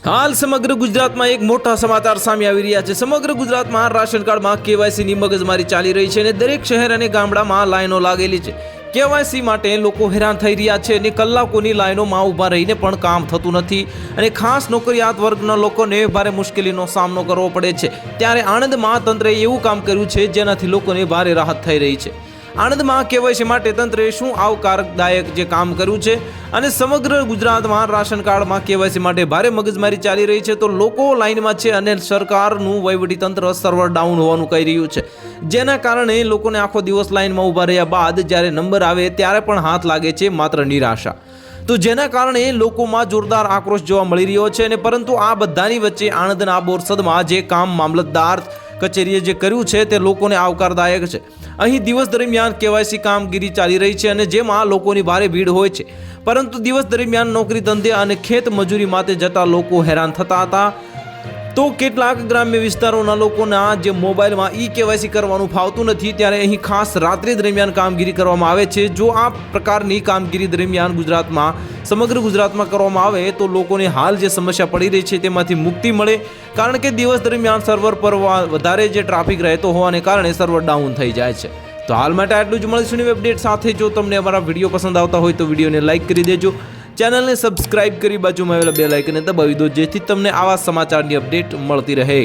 હાલ સમગ્ર ગુજરાતમાં એક મોટા સમાચાર સામે આવી રહ્યા છે। સમગ્ર ગુજરાતમાં રાશન કાર્ડમાં કેવાયસીની મગજમારી ચાલી રહી છે અને દરેક શહેર અને ગામડામાં લાઈનો લાગેલી છે। કેવાયસી માટે લોકો હેરાન થઈ રહ્યા છે અને કલાકોની લાઈનોમાં ઊભા રહીને પણ કામ થતું નથી અને ખાસ નોકરિયાત વર્ગના લોકોને ભારે મુશ્કેલીનો સામનો કરવો પડે છે। ત્યારે આણંદમાં તંત્રએ એવું કામ કર્યું છે જેનાથી લોકોને ભારે રાહત થઈ રહી છે। આણંદમાં કેવાયસી માટે તંત્રએ શું આવકારદાયક જે કામ કર્યું છે અને સમગ્ર ગુજરાતમાં રાશન કાર્ડમાં કેવાયસી માટે ભારે મગજમારી ચાલી રહી છે તો લોકો લાઈનમાં છે અને સરકારનું વહીવટીતંત્ર સર્વર ડાઉન હોવાનું કહી રહ્યું છે, જેના કારણે લોકોને આખો દિવસ લાઈનમાં ઊભા રહ્યા બાદ જ્યારે નંબર આવે ત્યારે પણ હાથ લાગે છે માત્ર નિરાશા। તો જેના કારણે લોકોમાં જોરદાર આક્રોશ જોવા મળી રહ્યો છે અને પરંતુ આ બધાની વચ્ચે આણંદના બોરસદમાં જે કામ મામલતદાર કચેરીએ જે કર્યું છે તે લોકોને આવકારદાયક છે। અહીં દિવસ દરમિયાન કેવાયસી કામગીરી ચાલી રહી છે અને જેમાં લોકોની ભારે ભીડ હોય છે, પરંતુ દિવસ દરમિયાન નોકરી ધંધે અને ખેત મજૂરી માટે જતા લોકો હેરાન થતા હતા। તો કેટલાક ગ્રામ્ય વિસ્તારોના લોકોના જે મોબાઈલમાં કેવાયસી કરવાનું ફાવતું નથી, ત્યારે અહીં ખાસ રાત્રિ દરમિયાન કામગીરી કરવામાં આવે છે। જો આ પ્રકારની કામગીરી દરમિયાન સમગ્ર ગુજરાતમાં કરવામાં આવે તો લોકોને હાલ જે સમસ્યા પડી રહી છે તેમાંથી મુક્તિ મળે, કારણ કે દિવસ દરમિયાન સર્વર પર વધારે જે ટ્રાફિક રહેતો હોવાને કારણે સર્વર ડાઉન થઈ જાય છે। તો હાલ માટે આટલું જ। મળીશું નવી અપડેટ સાથે। જો તમને અમારા વિડીયો પસંદ આવતા હોય તો વિડીયોને લાઇક કરી દેજો, ચેનલને સબસ્ક્રાઇબ કરી બાજુમાં આવેલા બેલ આઇકનને દબાવી દો, જેથી તમને આવા સમાચારની અપડેટ મળતી રહે।